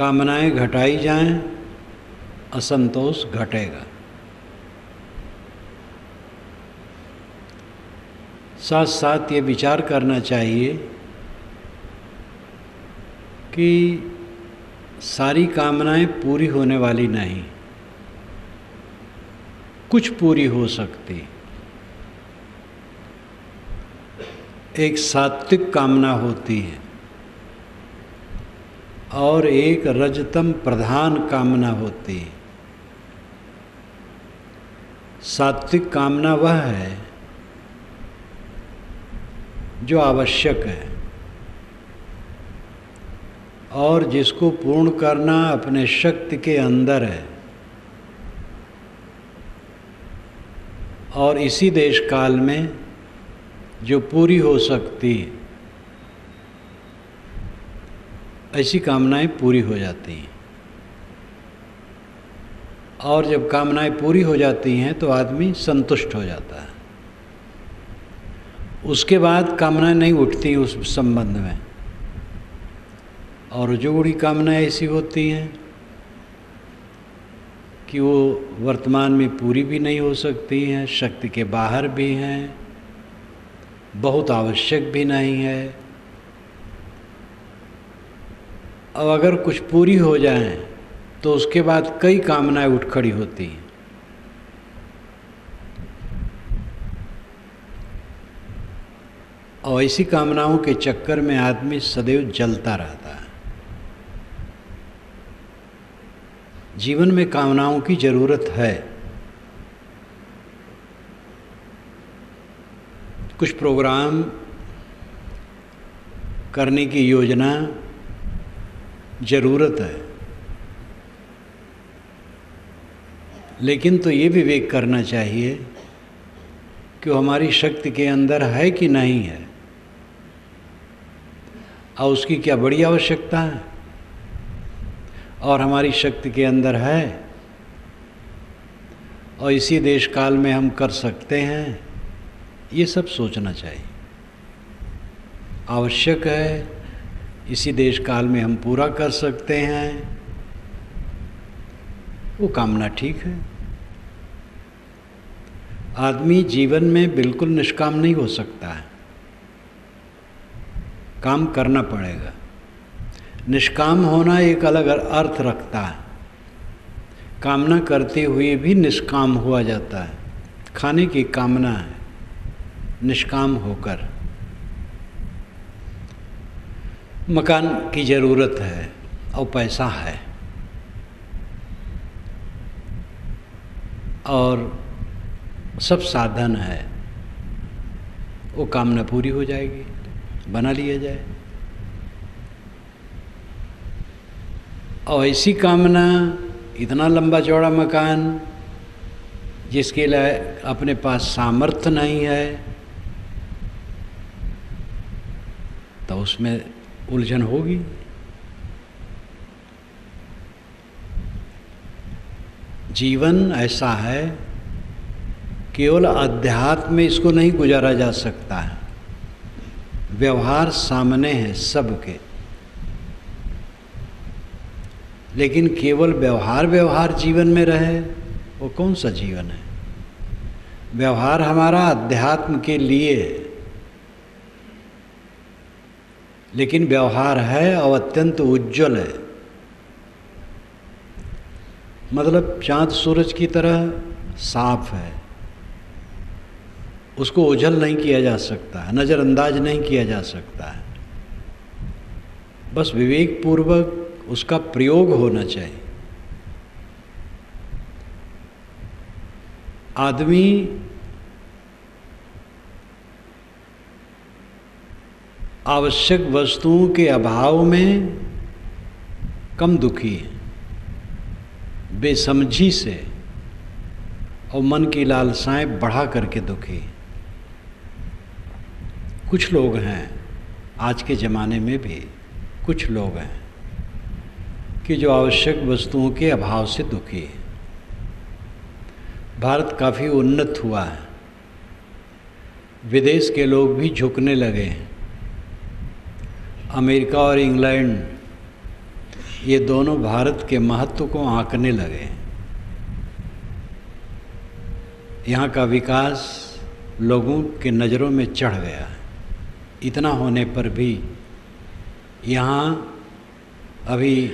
कामनाएं घटाई जाएं, असंतोष घटेगा। साथ साथ ये विचार करना चाहिए कि सारी कामनाएं पूरी होने वाली नहीं, कुछ पूरी हो सकती। एक सात्विक कामना होती है और एक रजतम प्रधान कामना होती है। सात्विक कामना वह है जो आवश्यक है और जिसको पूर्ण करना अपने शक्ति के अंदर है, और इसी देश काल में जो पूरी हो सकती है, ऐसी कामनाएं पूरी हो जाती हैं। और जब कामनाएं पूरी हो जाती हैं तो आदमी संतुष्ट हो जाता है। उसके बाद कामनाएं नहीं उठती उस संबंध में, और जो बड़ी कामनाएं ऐसी होती हैं कि वो वर्तमान में पूरी भी नहीं हो सकती हैं, शक्ति के बाहर भी हैं, बहुत आवश्यक भी नहीं है। अब अगर कुछ पूरी हो जाए तो उसके बाद कई कामनाएं उठ खड़ी होती हैं। और ऐसी कामनाओं के चक्कर में आदमी सदैव जलता रहता है। जीवन में कामनाओं की जरूरत है। कुछ प्रोग्राम करने की योजना जरूरत है, लेकिन तो ये विवेक करना चाहिए कि वो हमारी शक्ति के अंदर है कि नहीं है, और उसकी क्या बड़ी आवश्यकता है, और हमारी शक्ति के अंदर है और इसी देश काल में हम कर सकते हैं। ये सब सोचना चाहिए। आवश्यक है, इसी देश काल में हम पूरा कर सकते हैं, वो कामना ठीक है। आदमी जीवन में बिल्कुल निष्काम नहीं हो सकता है, काम करना पड़ेगा। निष्काम होना एक अलग अर्थ रखता है। कामना करते हुए भी निष्काम हुआ जाता है। खाने की कामना है, निष्काम होकर। मकान की ज़रूरत है और पैसा है, और सब साधन है, वो कामना पूरी हो जाएगी, बना लिया जाए। और ऐसी कामना, इतना लंबा चौड़ा मकान जिसके लिए अपने पास सामर्थ्य नहीं है, तो उसमें उलझन होगी। जीवन ऐसा है, केवल अध्यात्म में इसको नहीं गुजारा जा सकता है। व्यवहार सामने है सबके, लेकिन केवल व्यवहार जीवन में रहे, वो कौन सा जीवन है? व्यवहार हमारा अध्यात्म के लिए है, लेकिन व्यवहार है और अत्यंत उज्जवल है। मतलब चाँद सूरज की तरह साफ है, उसको ओझल नहीं किया जा सकता है, नज़रअंदाज नहीं किया जा सकता है। बस विवेक पूर्वक उसका प्रयोग होना चाहिए। आदमी आवश्यक वस्तुओं के अभाव में कम दुखी है, बेसमझी से और मन की लालसाएं बढ़ा करके दुखी है। कुछ लोग हैं, आज के ज़माने में भी कुछ लोग हैं कि जो आवश्यक वस्तुओं के अभाव से दुखी है। भारत काफ़ी उन्नत हुआ है, विदेश के लोग भी झुकने लगे हैं। अमेरिका और इंग्लैंड ये दोनों भारत के महत्व को आंकने लगे। यहाँ का विकास लोगों के नज़रों में चढ़ गया है। इतना होने पर भी यहाँ अभी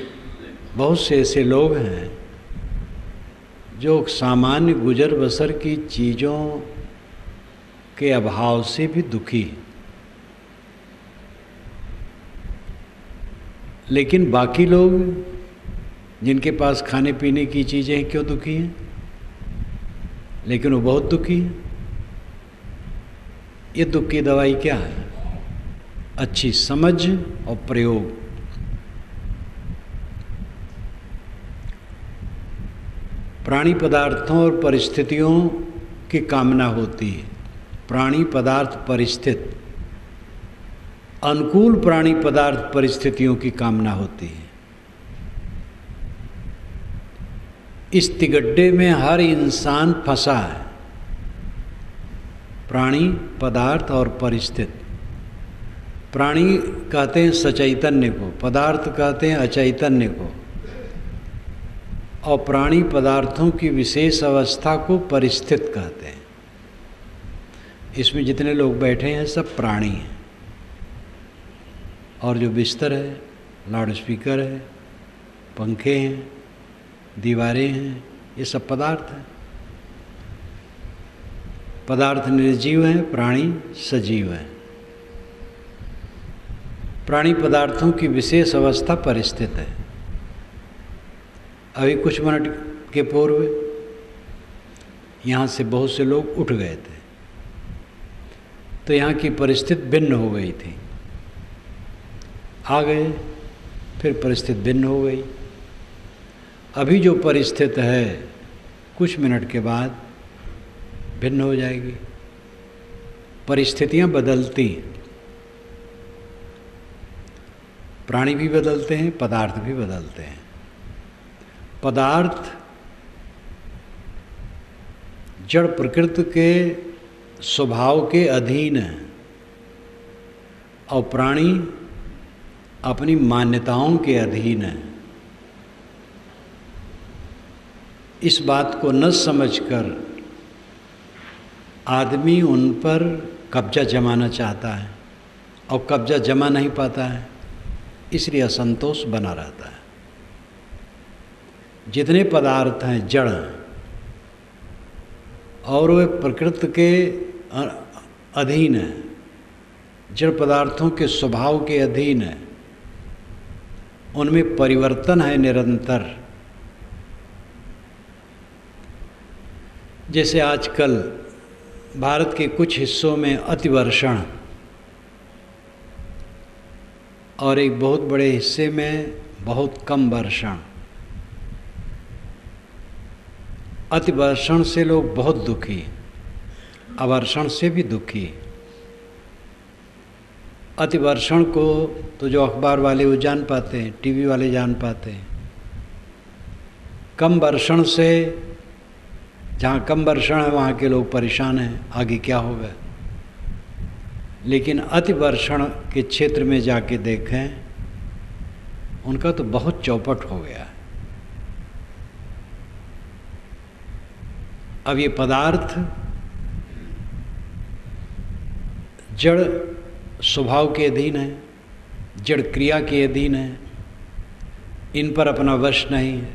बहुत से ऐसे लोग हैं जो सामान्य गुजर बसर की चीज़ों के अभाव से भी दुखी हैं, लेकिन बाकी लोग जिनके पास खाने पीने की चीज़ें हैं क्यों दुखी हैं? लेकिन वो बहुत दुखी हैं। ये दुख की दवाई क्या है? अच्छी समझ और प्रयोग। प्राणी पदार्थों और परिस्थितियों की कामना होती है। प्राणी पदार्थ परिस्थिति, अनुकूल प्राणी पदार्थ परिस्थितियों की कामना होती है। इस तिगड्डे में हर इंसान फंसा है, प्राणी पदार्थ और परिस्थिति। प्राणी कहते हैं सचैतन्य को, पदार्थ कहते हैं अचैतन्य को, और प्राणी पदार्थों की विशेष अवस्था को परिस्थिति कहते हैं। इसमें जितने लोग बैठे हैं सब प्राणी हैं, और जो बिस्तर है, लाउड स्पीकर है, पंखे हैं, दीवारें हैं, ये सब पदार्थ हैं। पदार्थ निर्जीव हैं, प्राणी सजीव हैं। प्राणी पदार्थों की विशेष अवस्था परिस्थिति है। अभी कुछ मिनट के पूर्व यहाँ से बहुत से लोग उठ गए थे, तो यहाँ की परिस्थिति भिन्न हो गई थी। आ गए, फिर परिस्थिति भिन्न हो गई। अभी जो परिस्थिति है कुछ मिनट के बाद भिन्न हो जाएगी। परिस्थितियाँ बदलती हैं, प्राणी भी बदलते हैं, पदार्थ भी बदलते हैं। पदार्थ जड़ प्रकृति के स्वभाव के अधीन है, और प्राणी अपनी मान्यताओं के अधीन है। इस बात को न समझकर आदमी उन पर कब्जा जमाना चाहता है, और कब्जा जमा नहीं पाता है, इसलिए असंतोष बना रहता है। जितने पदार्थ हैं जड़ हैं, और वे प्रकृति के अधीन है, जड़ पदार्थों के स्वभाव के अधीन है, उनमें परिवर्तन है निरंतर। जैसे आजकल भारत के कुछ हिस्सों में अतिवर्षण, और एक बहुत बड़े हिस्से में बहुत कम वर्षण। अतिवर्षण से लोग बहुत दुखी, अवर्षण से भी दुखी। अतिवर्षण को तो जो अखबार वाले वो जान पाते हैं, टीवी वाले जान पाते हैं। कम वर्षण से, जहाँ कम वर्षण है वहाँ के लोग परेशान हैं, आगे क्या होगा। लेकिन अतिवर्षण के क्षेत्र में जाके देखें, उनका तो बहुत चौपट हो गया है। अब ये पदार्थ जड़ स्वभाव के अधीन है, जड़ क्रिया के अधीन है, इन पर अपना वश नहीं है।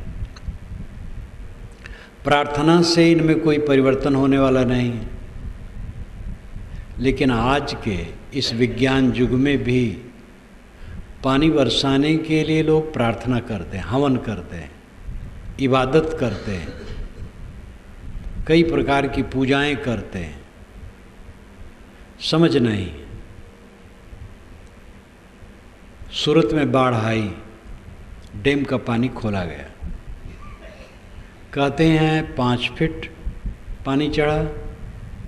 प्रार्थना से इनमें कोई परिवर्तन होने वाला नहीं है। लेकिन आज के इस विज्ञान युग में भी पानी बरसाने के लिए लोग प्रार्थना करते हैं, हवन करते हैं, इबादत करते हैं, कई प्रकार की पूजाएं करते हैं। समझ नहीं। सूरत में बाढ़ आई, डैम का पानी खोला गया। कहते हैं 5 फीट पानी चढ़ा,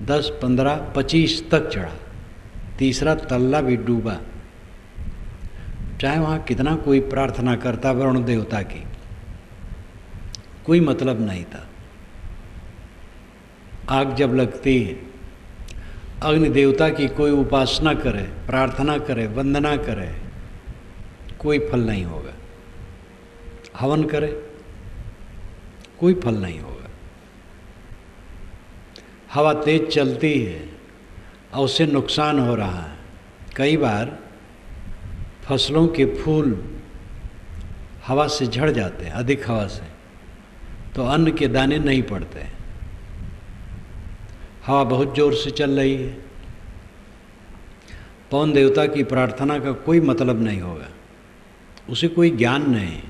10, 15, 25 तक चढ़ा। तीसरा तल्ला भी डूबा। चाहे वहाँ कितना कोई प्रार्थना करता वरुण देवता की, कोई मतलब नहीं था। आग जब लगती है, अग्नि देवता की कोई उपासना करे, प्रार्थना करे, वंदना करे, कोई फल नहीं होगा। हवन करे, कोई फल नहीं होगा। हवा तेज चलती है और उससे नुकसान हो रहा है। कई बार फसलों के फूल हवा से झड़ जाते हैं, अधिक हवा से, तो अन्न के दाने नहीं पड़ते। हवा बहुत जोर से चल रही है, पवन देवता की प्रार्थना का कोई मतलब नहीं होगा, उसे कोई ज्ञान नहीं।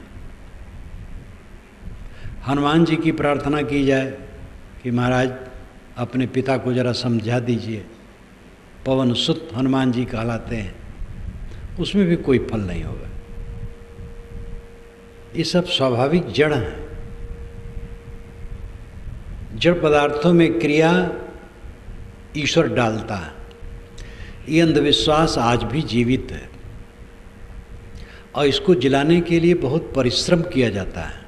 हनुमान जी की प्रार्थना की जाए कि महाराज अपने पिता को जरा समझा दीजिए, पवन सुत हनुमान जी कहलाते हैं, उसमें भी कोई फल नहीं होगा। ये सब स्वाभाविक जड़ हैं। जड़ पदार्थों में क्रिया ईश्वर डालता है। ये अंधविश्वास आज भी जीवित है और इसको जिलाने के लिए बहुत परिश्रम किया जाता है।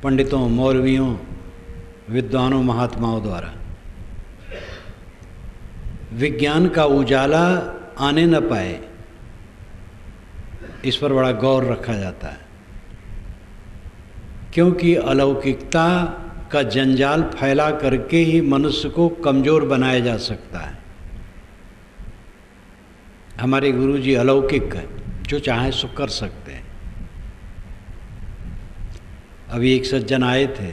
पंडितों, मौलवियों, विद्वानों, महात्माओं द्वारा विज्ञान का उजाला आने न पाए, इस पर बड़ा गौर रखा जाता है, क्योंकि अलौकिकता का जंजाल फैला करके ही मनुष्य को कमज़ोर बनाया जा सकता है। हमारे गुरुजी अलौकिक है, जो चाहे सो कर सकते हैं। अभी एक सज्जन आए थे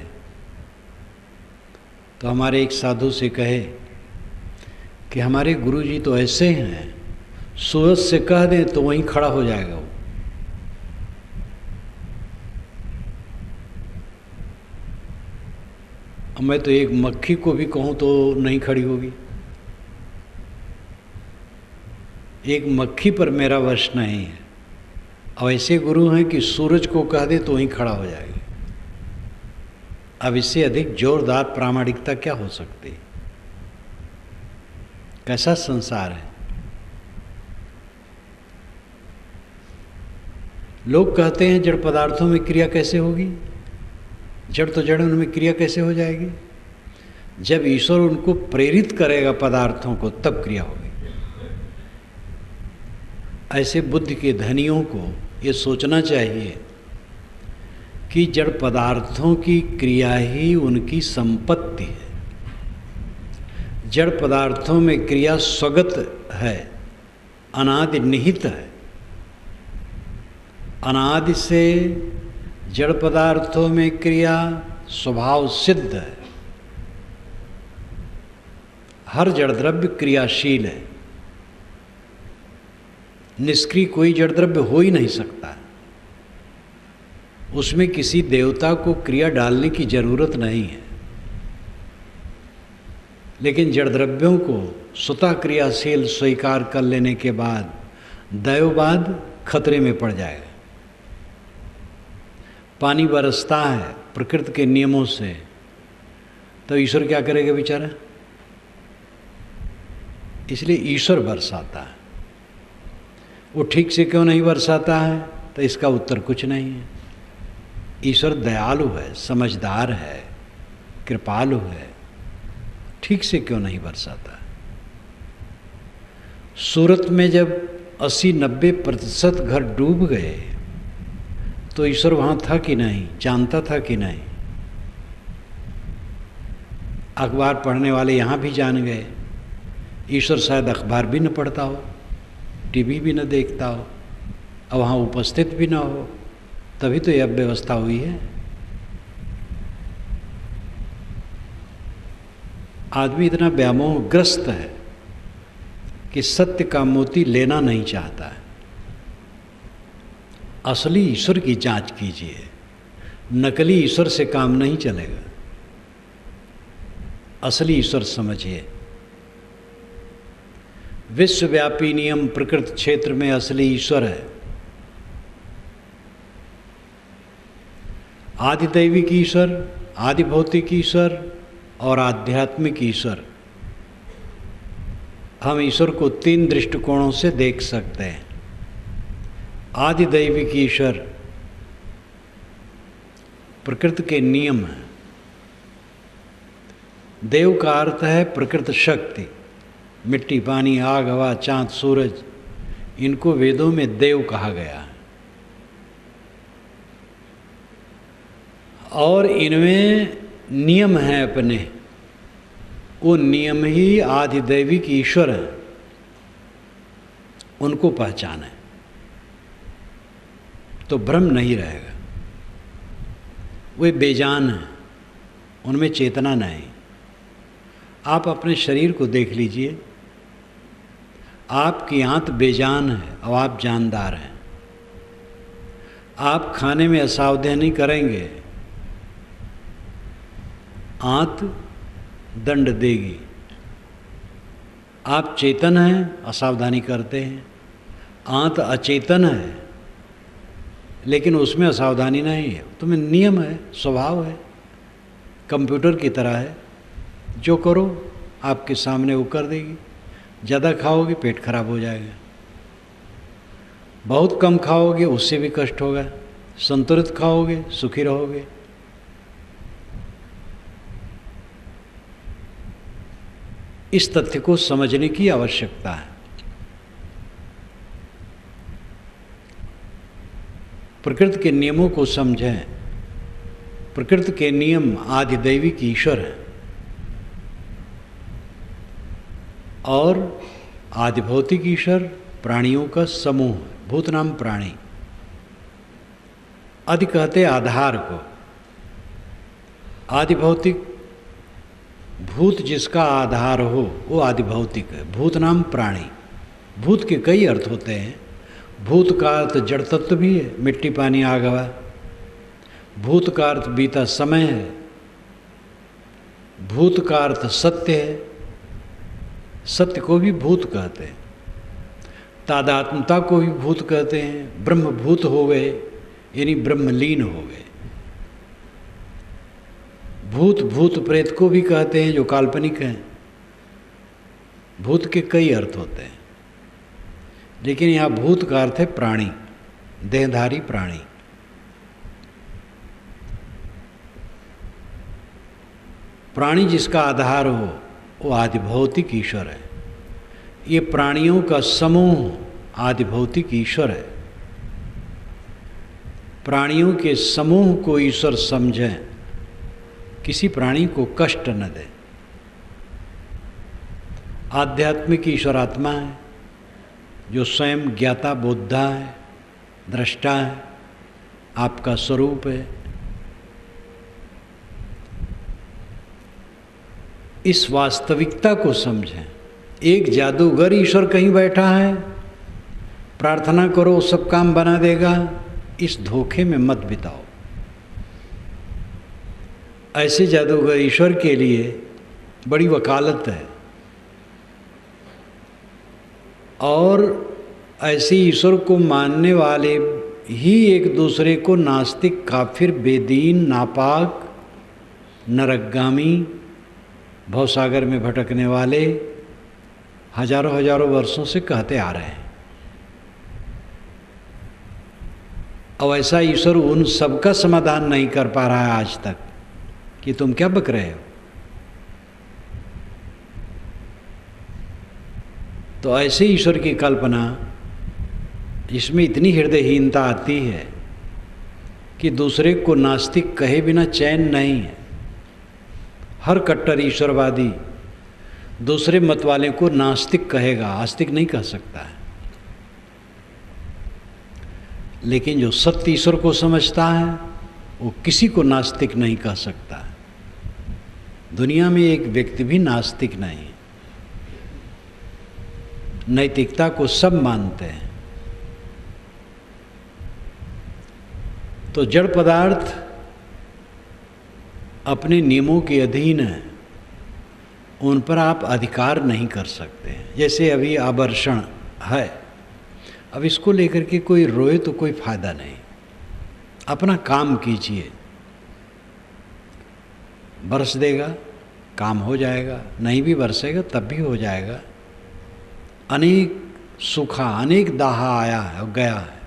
तो हमारे एक साधु से कहे कि हमारे गुरुजी तो ऐसे हैं, सूरज से कह दें तो वहीं खड़ा हो जाएगा वो। मैं तो एक मक्खी को भी कहूँ तो नहीं खड़ी होगी। एक मक्खी पर मेरा वश नहीं है। और ऐसे गुरु हैं कि सूरज को कह दे तो वहीं खड़ा हो जाएगा। अब इससे अधिक जोरदार प्रामाणिकता क्या हो सकती है? कैसा संसार है। लोग कहते हैं जड़ पदार्थों में क्रिया कैसे होगी? जड़ तो जड़, उनमें क्रिया कैसे हो जाएगी? जब ईश्वर उनको प्रेरित करेगा पदार्थों को, तब क्रिया होगी। ऐसे बुद्धि के धनियों को ये सोचना चाहिए कि जड़ पदार्थों की क्रिया ही उनकी संपत्ति है। जड़ पदार्थों में क्रिया स्वगत है, अनादि निहित है। अनादि से जड़ पदार्थों में क्रिया स्वभाव सिद्ध है। हर जड़ द्रव्य क्रियाशील है, निष्क्रिय कोई जड़ द्रव्य हो ही नहीं सकता। उसमें किसी देवता को क्रिया डालने की जरूरत नहीं है। लेकिन जड़ द्रव्यों को स्वतः क्रियाशील स्वीकार कर लेने के बाद दैववाद खतरे में पड़ जाएगा। पानी बरसता है प्रकृति के नियमों से, तो ईश्वर क्या करेगा बेचारा? इसलिए ईश्वर बरसाता है। वो ठीक से क्यों नहीं बरसाता है? तो इसका उत्तर कुछ नहीं है। ईश्वर दयालु है, समझदार है, कृपालु है, ठीक से क्यों नहीं बरसाता? सूरत में जब 80-90% घर डूब गए तो ईश्वर वहाँ था कि नहीं? जानता था कि नहीं? अखबार पढ़ने वाले यहाँ भी जान गए। ईश्वर शायद अखबार भी न पढ़ता हो, टीवी भी न देखता हो, और वहाँ उपस्थित भी न हो, तभी तो यह व्यवस्था हुई है। आदमी इतना व्यामोहग्रस्त है कि सत्य का मोती लेना नहीं चाहता है। असली ईश्वर की जांच कीजिए, नकली ईश्वर से काम नहीं चलेगा। असली ईश्वर समझिए। विश्वव्यापी नियम प्रकृति क्षेत्र में असली ईश्वर है। आदिदैविक ईश्वर, आदि भौतिक ईश्वर और आध्यात्मिक ईश्वर। हम ईश्वर को 3 दृष्टिकोणों से देख सकते हैं। आदिदैविक ईश्वर प्रकृति के नियम है। देव का अर्थ है प्रकृति शक्ति। मिट्टी, पानी, आग, हवा, चांद, सूरज, इनको वेदों में देव कहा गया है। और इनमें नियम हैं अपने, वो नियम ही आदिदैविक ईश्वर हैं, उनको पहचाने तो भ्रम नहीं रहेगा। वे बेजान हैं, उनमें चेतना नहीं। आप अपने शरीर को देख लीजिए, आपकी आंत बेजान है और आप जानदार हैं। आप खाने में असावधानी करेंगे, आंत दंड देगी। आप चेतन हैं, असावधानी करते हैं, आंत अचेतन है लेकिन उसमें असावधानी नहीं है। तुम्हें नियम है, स्वभाव है, कंप्यूटर की तरह है, जो करो आपके सामने वो कर देगी। ज़्यादा खाओगे पेट खराब हो जाएगा, बहुत कम खाओगे उससे भी कष्ट होगा, संतुलित खाओगे सुखी रहोगे। इस तथ्य को समझने की आवश्यकता है। प्रकृति के नियमों को समझें। प्रकृति के नियम आदिदैविक ईश्वर हैं और आदिभौतिक ईश्वर प्राणियों का समूह है। भूत नाम प्राणी, आदि कहते आधार को। आदिभौतिक, भूत जिसका आधार हो वो आदिभौतिक है। भूत नाम प्राणी। भूत के कई अर्थ होते हैं। भूत का अर्थ जड़ तत्व भी है, मिट्टी पानी आग हवा। भूत का अर्थ बीता समय है। भूत का अर्थ सत्य है, सत्य को भी भूत कहते हैं। तादात्मता को भी भूत कहते हैं। ब्रह्म भूत हो गए यानी ब्रह्मलीन हो गए। भूत भूत प्रेत को भी कहते हैं जो काल्पनिक हैं। भूत के कई अर्थ होते हैं लेकिन यहाँ भूत का अर्थ है प्राणी, देहधारी प्राणी। प्राणी जिसका आधार हो वो आदिभौतिक ईश्वर है। ये प्राणियों का समूह आदिभौतिक ईश्वर है। प्राणियों के समूह को ईश्वर समझें, किसी प्राणी को कष्ट न दे। आध्यात्मिक ईश्वर आत्मा है जो स्वयं ज्ञाता बोद्धा है, दृष्टा है, आपका स्वरूप है। इस वास्तविकता को समझें। एक जादूगर ईश्वर कहीं बैठा है, प्रार्थना करो सब काम बना देगा, इस धोखे में मत बिताओ। ऐसे जादूगर ईश्वर के लिए बड़ी वकालत है और ऐसे ईश्वर को मानने वाले ही एक दूसरे को नास्तिक, काफिर, बेदीन, नापाक, नरकगामी, भवसागर में भटकने वाले हजारों हजारों वर्षों से कहते आ रहे हैं। अब ऐसा ईश्वर उन सबका समाधान नहीं कर पा रहा है आज तक कि तुम क्या बक रहे हो। तो ऐसे ईश्वर की कल्पना जिसमें इतनी हृदयहीनता आती है कि दूसरे को नास्तिक कहे बिना चैन नहीं है। हर कट्टर ईश्वरवादी दूसरे मत वाले को नास्तिक कहेगा, आस्तिक नहीं कह सकता है। लेकिन जो सत्य ईश्वर को समझता है वो किसी को नास्तिक नहीं कह सकता है। दुनिया में एक व्यक्ति भी नास्तिक नहीं है। नैतिकता को सब मानते हैं। तो जड़ पदार्थ अपने नियमों के अधीन है, उन पर आप अधिकार नहीं कर सकते। जैसे अभी आभूषण है, अब इसको लेकर के कोई रोए तो कोई फायदा नहीं। अपना काम कीजिए, बरस देगा काम हो जाएगा, नहीं भी बरसेगा तब भी हो जाएगा। अनेक सूखा, अनेक दाहा आया है और गया है,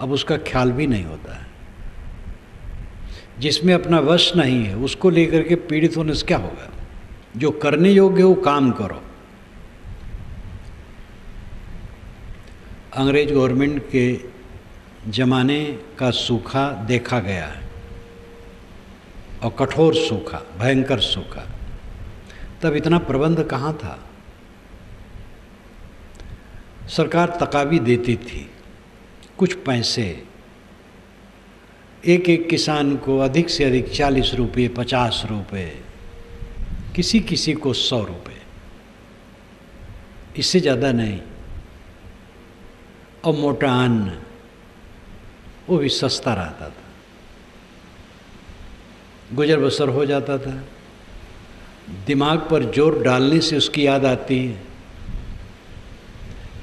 अब उसका ख्याल भी नहीं होता है। जिसमें अपना वश नहीं है उसको लेकर के पीड़ित होने से क्या होगा। जो करने योग्य है वो काम करो। अंग्रेज गवर्नमेंट के ज़माने का सूखा देखा गया है। और कठोर सूखा, भयंकर सूखा। तब इतना प्रबंध कहाँ था। सरकार तकावी देती थी, कुछ पैसे, एक एक किसान को अधिक से अधिक 40 रुपये, 50 रुपये, किसी किसी को 100 रुपये, इससे ज़्यादा नहीं। और मोटा अन्न वो भी सस्ता रहता था, गुजर बसर हो जाता था। दिमाग पर जोर डालने से उसकी याद आती है,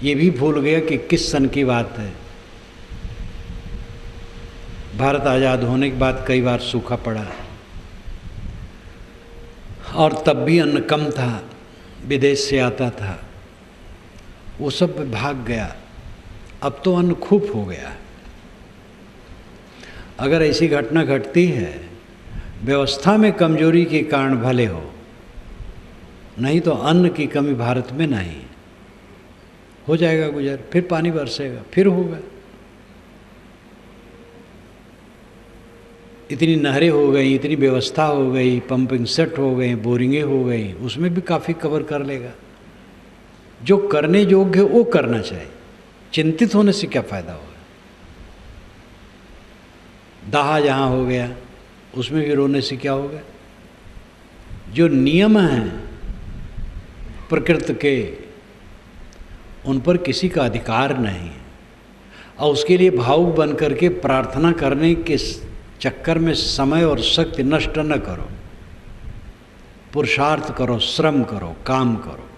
ये भी भूल गया कि किस सन की बात है। भारत आज़ाद होने के बाद कई बार सूखा पड़ा और तब भी अन्न कम था, विदेश से आता था, वो सब भाग गया। अब तो अन्न खूब हो गया। अगर ऐसी घटना घटती है, व्यवस्था में कमजोरी के कारण भले हो, नहीं तो अन्न की कमी भारत में नहीं। हो जाएगा गुजर, फिर पानी बरसेगा, फिर होगा। इतनी नहरें हो गई, इतनी व्यवस्था हो गई, पंपिंग सेट हो गए, बोरिंगें हो गई, उसमें भी काफ़ी कवर कर लेगा। जो करने योग्य है वो करना चाहिए, चिंतित होने से क्या फ़ायदा होगा। दाह जहाँ हो गया उसमें भी रोने से क्या होगा। जो नियम हैं प्रकृति के, उन पर किसी का अधिकार नहीं है, और उसके लिए भावुक बन करके प्रार्थना करने के चक्कर में समय और शक्ति नष्ट न करो। पुरुषार्थ करो, श्रम करो, काम करो,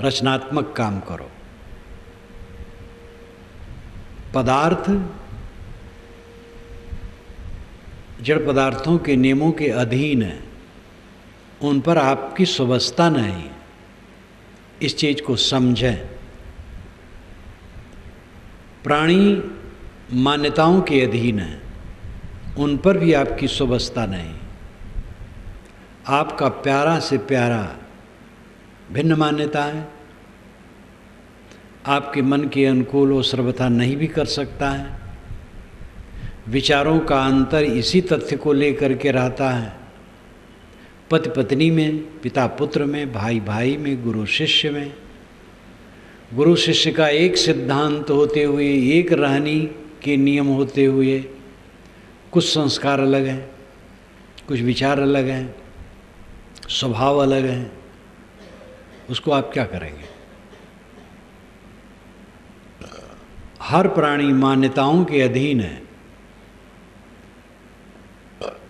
रचनात्मक काम करो। पदार्थ जड़ पदार्थों के नियमों के अधीन है, उन पर आपकी सुव्यवस्था नहीं। इस चीज़ को समझें। प्राणी मान्यताओं के अधीन है, उन पर भी आपकी सुव्यवस्था नहीं। आपका प्यारा से प्यारा भिन्न मान्यता है, आपके मन के अनुकूल वो सर्वथा नहीं भी कर सकता है। विचारों का अंतर इसी तथ्य को लेकर के रहता है, पति पत्नी में, पिता पुत्र में, भाई भाई में, गुरु शिष्य में। गुरु शिष्य का एक सिद्धांत होते हुए, एक रहनी के नियम होते हुए, कुछ संस्कार अलग हैं, कुछ विचार अलग हैं, स्वभाव अलग हैं, उसको आप क्या करेंगे। हर प्राणी मान्यताओं के अधीन है,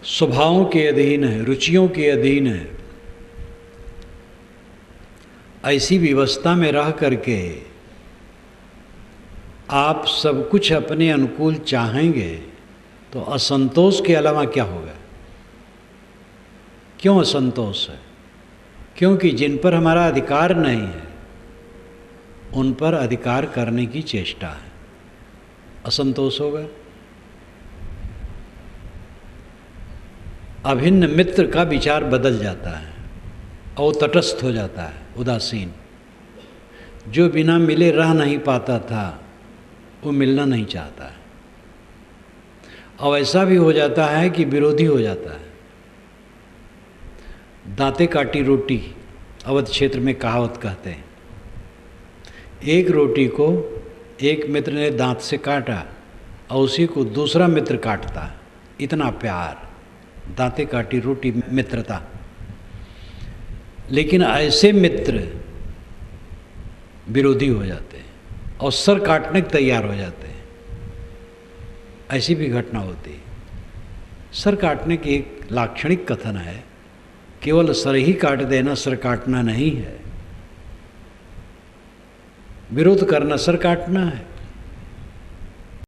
स्वभावों के अधीन है, रुचियों के अधीन है। ऐसी व्यवस्था में रह करके आप सब कुछ अपने अनुकूल चाहेंगे तो असंतोष के अलावा क्या होगा। क्यों असंतोष है? क्योंकि जिन पर हमारा अधिकार नहीं है उन पर अधिकार करने की चेष्टा है, असंतोष होगा। अभिन्न मित्र का विचार बदल जाता है और तटस्थ हो जाता है, उदासीन। जो बिना मिले रह नहीं पाता था वो मिलना नहीं चाहता है। और ऐसा भी हो जाता है कि विरोधी हो जाता है। दांते काटी रोटी अवध क्षेत्र में कहावत कहते हैं। एक रोटी को एक मित्र ने दांत से काटा और उसी को दूसरा मित्र काटता, इतना प्यार, दांते काटी रोटी मित्रता। लेकिन ऐसे मित्र विरोधी हो जाते हैं और सर काटने के तैयार हो जाते हैं। ऐसी भी घटना होती है। सर काटने की एक लाक्षणिक कथन है, केवल सर ही काट देना सर काटना नहीं है। विरोध करना सर काटना है।